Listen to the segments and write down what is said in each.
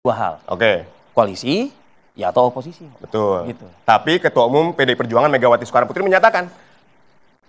dua hal. Oke. Koalisi, ya atau oposisi. Betul. Gitu. Tapi Ketua Umum PDI Perjuangan Megawati Soekarno Putri menyatakan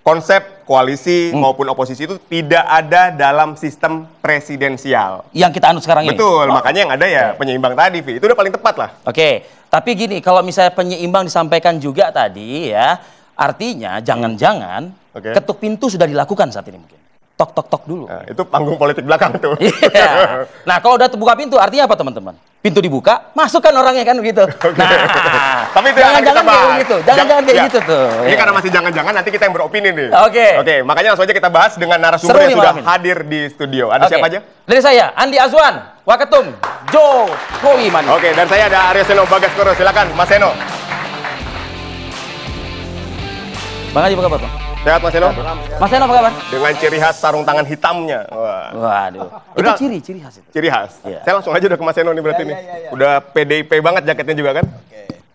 konsep koalisi maupun oposisi itu tidak ada dalam sistem presidensial. Yang kita anut sekarang ini. Betul, makanya yang ada ya penyeimbang tadi, Vi. Itu udah paling tepat lah. Oke, tapi gini, kalau misalnya penyeimbang disampaikan juga tadi ya, artinya jangan-jangan ketuk pintu sudah dilakukan saat ini mungkin. Tok tok tok dulu. Nah, itu panggung politik belakang tuh. Iya. Nah, kalau udah terbuka pintu artinya apa teman-teman? Pintu dibuka, masukkan orangnya kan begitu. Nah, tapi itu jangan-jangan kayak begitu. Jangan-jangan kayak gitu tuh. Ini Ya. karena masih jangan-jangan nanti kita yang beropini nih. Oke. Oke, makanya langsung aja kita bahas dengan narasumber yang sudah hadir di studio. Ada siapa aja? Dari saya, Andi Azwan, Waketum, Jokowi Manu. Oke, dan saya ada Arya Seno Bagaskoro. Silakan, Mas Seno. Bang Haji, apa kabar, Bang? Sehat, Mas Seno? Mas Seno, apa kabar? Dengan ciri khas sarung tangan hitamnya. Wah. Waduh. Udah. Itu ciri khas itu. Ciri khas. Iya. Saya langsung aja udah ke Mas Seno nih berarti nih. Udah PDIP banget jaketnya juga kan?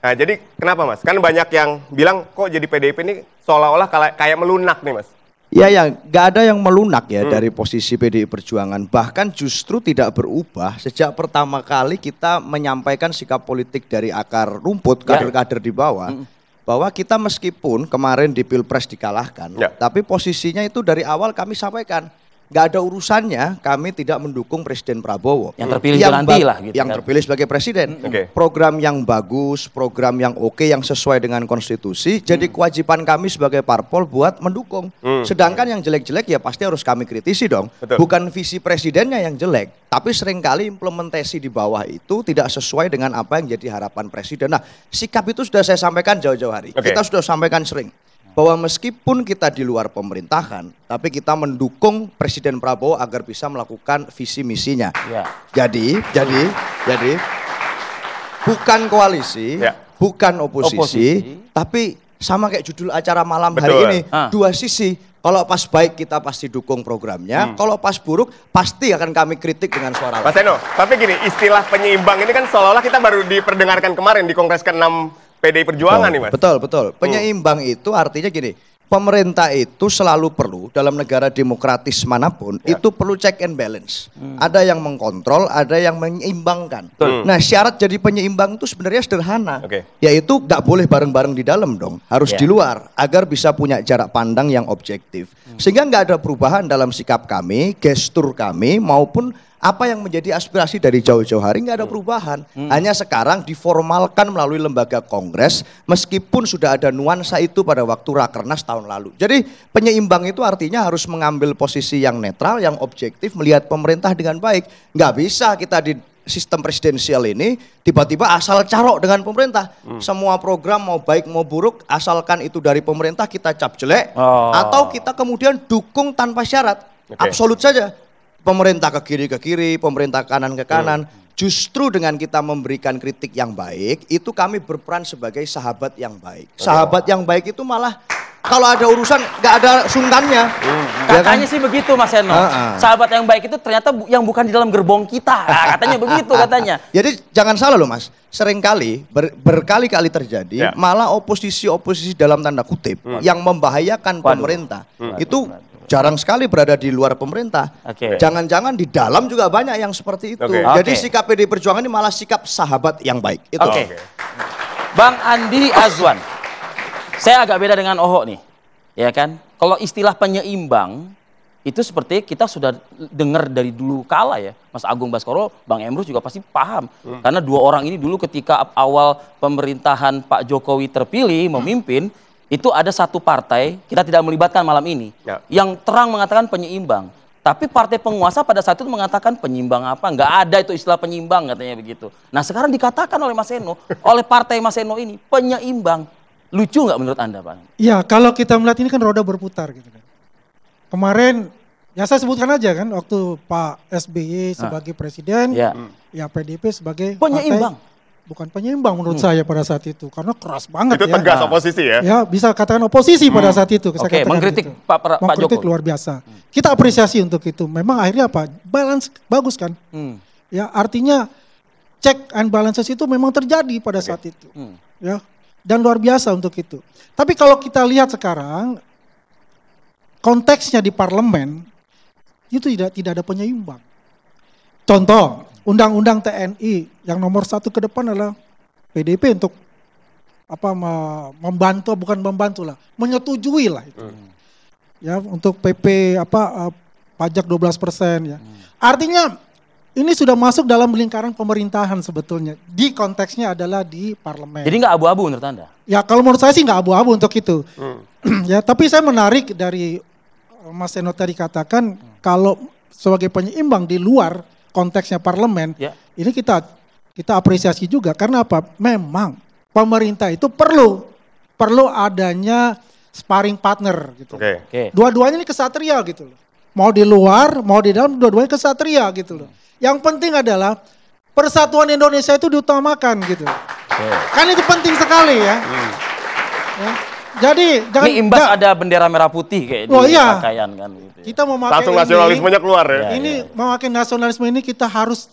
Nah, jadi kenapa, Mas? Kan banyak yang bilang kok jadi PDIP ini seolah-olah kayak melunak nih, Mas. Ya, nggak ada yang melunak ya dari posisi PDI Perjuangan. Bahkan justru tidak berubah sejak pertama kali kita menyampaikan sikap politik dari akar rumput, kader-kader di bawah. Bahwa kita meskipun kemarin di Pilpres dikalahkan, tapi posisinya itu dari awal kami sampaikan. Nggak ada urusannya kami tidak mendukung Presiden Prabowo. Yang terpilih nanti lah gitu. Yang terpilih sebagai presiden. Program yang bagus, program yang oke, yang sesuai dengan konstitusi. Jadi kewajiban kami sebagai parpol buat mendukung. Sedangkan yang jelek-jelek ya pasti harus kami kritisi dong. Bukan visi presidennya yang jelek. Tapi seringkali implementasi di bawah itu tidak sesuai dengan apa yang jadi harapan presiden. Nah, sikap itu sudah saya sampaikan jauh-jauh hari. Kita sudah sampaikan sering. Bahwa meskipun kita di luar pemerintahan, tapi kita mendukung Presiden Prabowo agar bisa melakukan visi misinya. Jadi bukan koalisi, bukan oposisi, tapi sama kayak judul acara malam hari ini, dua sisi. Kalau pas baik kita pasti dukung programnya, kalau pas buruk pasti akan kami kritik dengan suara. Mas Seno, tapi gini, istilah penyeimbang ini kan seolah-olah kita baru diperdengarkan kemarin di Kongres ke-6 PDI Perjuangan nih, Mas. Betul. Penyeimbang itu artinya gini, pemerintah itu selalu perlu dalam negara demokratis manapun itu perlu check and balance. Ada yang mengkontrol, ada yang menyeimbangkan. Nah, syarat jadi penyeimbang itu sebenarnya sederhana, yaitu nggak boleh bareng-bareng di dalam dong, harus di luar agar bisa punya jarak pandang yang objektif. Sehingga nggak ada perubahan dalam sikap kami, gestur kami maupun apa yang menjadi aspirasi dari jauh-jauh hari nggak ada perubahan. Hanya sekarang diformalkan melalui lembaga kongres meskipun sudah ada nuansa itu pada waktu Rakernas tahun lalu. Jadi penyeimbang itu artinya harus mengambil posisi yang netral, yang objektif, melihat pemerintah dengan baik. Nggak bisa kita di sistem presidensial ini tiba-tiba asal carok dengan pemerintah. Semua program mau baik mau buruk asalkan itu dari pemerintah kita cap jelek atau kita kemudian dukung tanpa syarat. Absolut saja. Pemerintah ke kiri, pemerintah kanan ke kanan. Justru dengan kita memberikan kritik yang baik, itu kami berperan sebagai sahabat yang baik. Sahabat yang baik itu malah kalau ada urusan nggak ada sungkannya. Katanya sih begitu, Mas Seno. Sahabat yang baik itu ternyata yang bukan di dalam gerbong kita. Nah, katanya begitu katanya. Jadi jangan salah loh, Mas. Seringkali berkali-kali terjadi malah oposisi dalam tanda kutip yang membahayakan pemerintah. Itu jarang sekali berada di luar pemerintah. Jangan-jangan di dalam juga banyak yang seperti itu. Jadi sikap PDI Perjuangan ini malah sikap sahabat yang baik. Itu. Bang Andi Azwan, saya agak beda dengan Oho nih, ya kan? Kalau istilah penyeimbang itu seperti kita sudah dengar dari dulu kala ya, Mas Agung Baskoro, Bang Emrus juga pasti paham. Karena dua orang ini dulu ketika awal pemerintahan Pak Jokowi terpilih memimpin, itu ada satu partai, kita tidak melibatkan malam ini, yang terang mengatakan penyeimbang. Tapi partai penguasa pada saat itu mengatakan penyeimbang apa? Nggak ada itu istilah penyeimbang katanya begitu. Nah sekarang dikatakan oleh Mas Seno, oleh partai Mas Seno ini, penyeimbang. Lucu nggak menurut Anda, Pak? Ya, kalau kita melihat ini kan roda berputar gitu kan. Kemarin, ya saya sebutkan aja kan, waktu Pak SBY sebagai presiden, ya PDIP sebagai penyeimbang. Bukan penyeimbang menurut saya pada saat itu, karena keras banget itu tegas oposisi ya? Ya bisa katakan oposisi pada saat itu. Mengkritik gitu. Pak Mengkritik Jokowi. luar biasa. Kita apresiasi untuk itu. Memang akhirnya apa? Balance bagus kan? Ya artinya check and balances itu memang terjadi pada saat itu. Ya dan luar biasa untuk itu. Tapi kalau kita lihat sekarang konteksnya di parlemen itu tidak ada penyeimbang. Contoh undang-undang TNI yang nomor 1 ke depan adalah PDIP untuk membantu, bukan membantu lah, menyetujui lah itu. Ya, untuk PP pajak 12% ya. Artinya ini sudah masuk dalam lingkaran pemerintahan sebetulnya. Di konteksnya adalah di parlemen. Jadi nggak abu-abu menurut Anda? Ya kalau menurut saya sih nggak abu-abu untuk itu. Ya, tapi saya menarik dari Mas Seno tadi katakan kalau sebagai penyeimbang di luar konteksnya parlemen, ini kita apresiasi juga karena apa? Memang pemerintah itu perlu adanya sparring partner gitu. Dua-duanya ini kesatria gitu loh. Mau di luar, mau di dalam, dua-duanya kesatria gitu loh. Yang penting adalah persatuan Indonesia itu diutamakan gitu. Kan itu penting sekali ya. Ya. Jadi jangan ini imbas ada bendera merah putih kayak di pakaian kan gitu. Kita memakai langsung nasionalismenya keluar ya. Ini memakai nasionalisme ini kita harus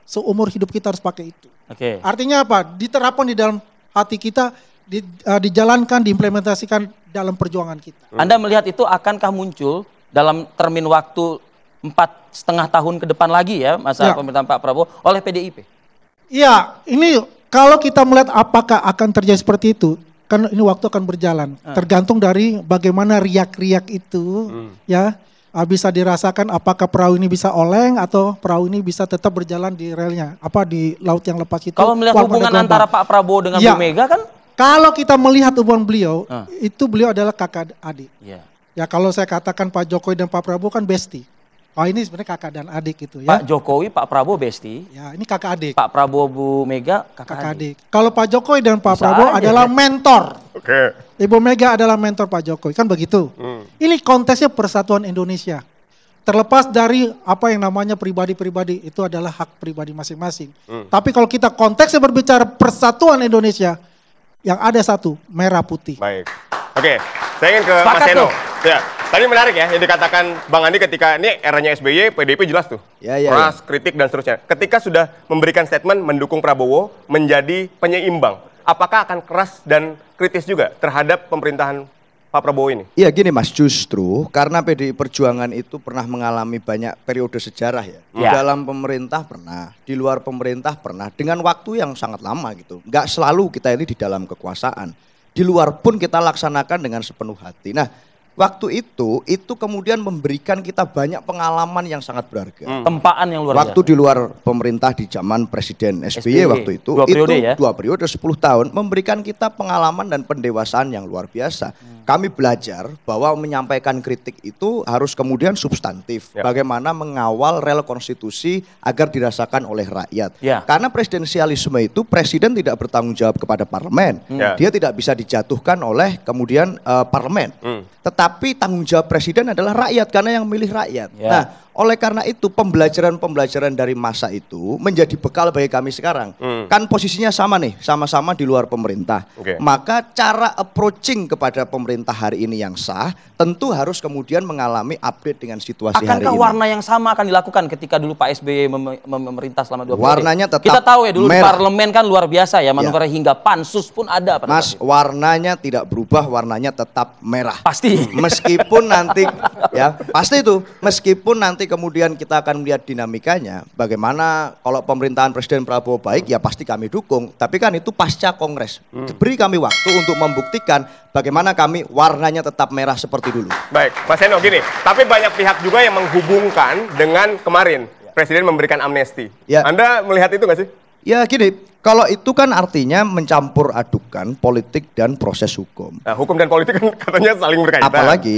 seumur hidup kita harus pakai itu. Artinya apa? Diterapkan di dalam hati kita, dijalankan, diimplementasikan dalam perjuangan kita. Anda melihat itu akankah muncul dalam termin waktu 4,5 tahun ke depan lagi ya masa pemerintahan Pak Prabowo oleh PDIP? Iya, ini kalau kita melihat apakah akan terjadi seperti itu, kan ini waktu akan berjalan. Tergantung dari bagaimana riak-riak itu ya bisa dirasakan apakah perahu ini bisa oleng atau perahu ini bisa tetap berjalan di relnya, di laut yang lepas itu. Kalau melihat hubungan antara Pak Prabowo dengan Bu Mega kan? Kalau kita melihat hubungan beliau, itu beliau adalah kakak adik. Ya kalau saya katakan Pak Jokowi dan Pak Prabowo kan bestie. Ini sebenarnya kakak dan adik gitu ya. Pak Jokowi, Pak Prabowo bestie. Ya ini kakak adik. Pak Prabowo, Bu Mega kakak adik. Kalau Pak Jokowi dan Pak Prabowo adalah mentor. Ibu Mega adalah mentor Pak Jokowi, kan begitu. Ini konteksnya persatuan Indonesia. Terlepas dari apa yang namanya pribadi-pribadi, itu adalah hak pribadi masing-masing. Tapi kalau kita konteksnya berbicara persatuan Indonesia, yang ada satu, merah putih. Baik. Oke, saya ingin ke Mas Seno. Ya, tadi menarik ya yang dikatakan Bang Andi ketika ini eranya SBY, PDIP jelas tuh. Keras, kritik dan seterusnya. Ketika sudah memberikan statement mendukung Prabowo menjadi penyeimbang, apakah akan keras dan kritis juga terhadap pemerintahan Pak Prabowo ini? Iya gini Mas, justru karena PDI Perjuangan itu pernah mengalami banyak periode sejarah ya. Di dalam pemerintah pernah, di luar pemerintah pernah, dengan waktu yang sangat lama gitu. Nggak selalu kita ini di dalam kekuasaan. Di luar pun kita laksanakan dengan sepenuh hati. Nah, waktu itu kemudian memberikan kita banyak pengalaman yang sangat berharga. Tempaan yang luar biasa. Waktu di luar pemerintah di zaman Presiden SBY waktu itu, dua periode 10 tahun, memberikan kita pengalaman dan pendewasaan yang luar biasa. Kami belajar bahwa menyampaikan kritik itu harus kemudian substantif. Bagaimana mengawal rel konstitusi agar dirasakan oleh rakyat. Karena presidensialisme itu presiden tidak bertanggung jawab kepada parlemen. Dia tidak bisa dijatuhkan oleh kemudian parlemen. Tetapi tanggung jawab presiden adalah rakyat karena yang memilih rakyat. Nah, oleh karena itu pembelajaran-pembelajaran dari masa itu menjadi bekal bagi kami sekarang. Kan posisinya sama nih, sama-sama di luar pemerintah. Maka cara approaching kepada pemerintah hari ini yang sah tentu harus kemudian mengalami update dengan situasi hari ini. Akankah warna yang sama akan dilakukan ketika dulu Pak SBY memerintah selama 2 periode? Warnanya tetap kita tahu ya dulu merah. Di parlemen kan luar biasa ya, manuver hingga pansus pun ada. Mas, warnanya tidak berubah, warnanya tetap merah. Pasti. Meskipun nanti ya, pasti itu. Meskipun nanti kemudian kita akan melihat dinamikanya, bagaimana kalau pemerintahan Presiden Prabowo baik ya pasti kami dukung. Tapi kan itu pasca Kongres. Beri kami waktu untuk membuktikan bagaimana kami warnanya tetap merah seperti dulu. Baik, Mas Seno gini, tapi banyak pihak juga yang menghubungkan dengan kemarin Presiden memberikan amnesti. Anda melihat itu nggak sih? Ya gini, kalau itu kan artinya mencampur adukan politik dan proses hukum. Nah, hukum dan politik kan katanya saling berkaitan.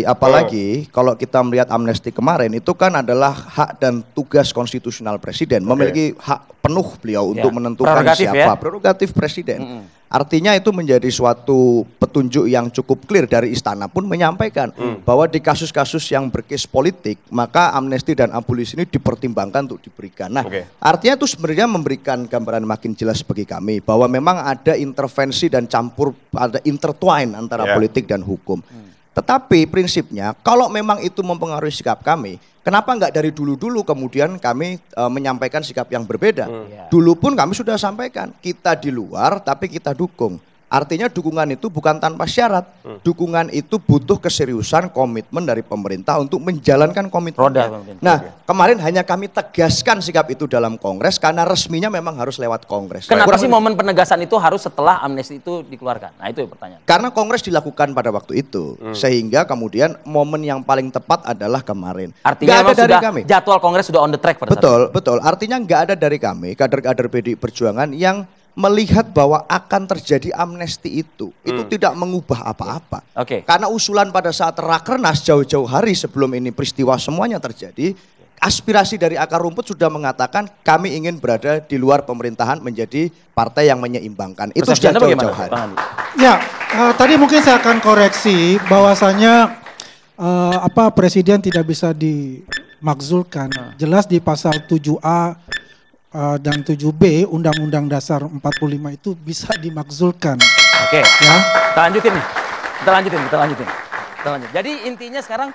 Apalagi kalau kita melihat amnesti kemarin itu kan adalah hak dan tugas konstitusional presiden. Memiliki hak penuh beliau untuk menentukan siapa. Prerogatif presiden. Artinya itu menjadi suatu petunjuk yang cukup clear dari istana pun menyampaikan bahwa di kasus-kasus yang berkes politik maka amnesti dan abolisi ini dipertimbangkan untuk diberikan. Nah, artinya itu sebenarnya memberikan gambaran makin jelas bagi kami bahwa memang ada intervensi dan campur, ada intertwine antara politik dan hukum. Tetapi prinsipnya kalau memang itu mempengaruhi sikap kami, kenapa enggak dari dulu-dulu kemudian kami menyampaikan sikap yang berbeda? Dulu pun kami sudah sampaikan, kita di luar tapi kita dukung. Artinya dukungan itu bukan tanpa syarat. Dukungan itu butuh keseriusan, komitmen dari pemerintah untuk menjalankan komitmennya. Nah, kemarin hanya kami tegaskan sikap itu dalam Kongres karena resminya memang harus lewat Kongres. Kenapa sih momen penegasan itu harus setelah amnesti itu dikeluarkan? Nah, itu pertanyaan. Karena Kongres dilakukan pada waktu itu. Sehingga kemudian momen yang paling tepat adalah kemarin. Artinya memang sudah kami. Jadwal Kongres sudah on the track pada saat itu. Betul. Artinya nggak ada dari kami, kader-kader PDI Perjuangan yang melihat bahwa akan terjadi amnesti itu tidak mengubah apa-apa. Karena usulan pada saat Rakernas jauh-jauh hari sebelum ini peristiwa semuanya terjadi, aspirasi dari akar rumput sudah mengatakan kami ingin berada di luar pemerintahan menjadi partai yang menyeimbangkan. Itu sudah jauh-jauh hari. Ya, tadi mungkin saya akan koreksi bahwasanya Presiden tidak bisa dimakzulkan. Jelas di pasal 7A dan 7B Undang-Undang Dasar 45 itu bisa dimakzulkan. Ya. Kita lanjutin nih. Kita lanjutin. Jadi intinya sekarang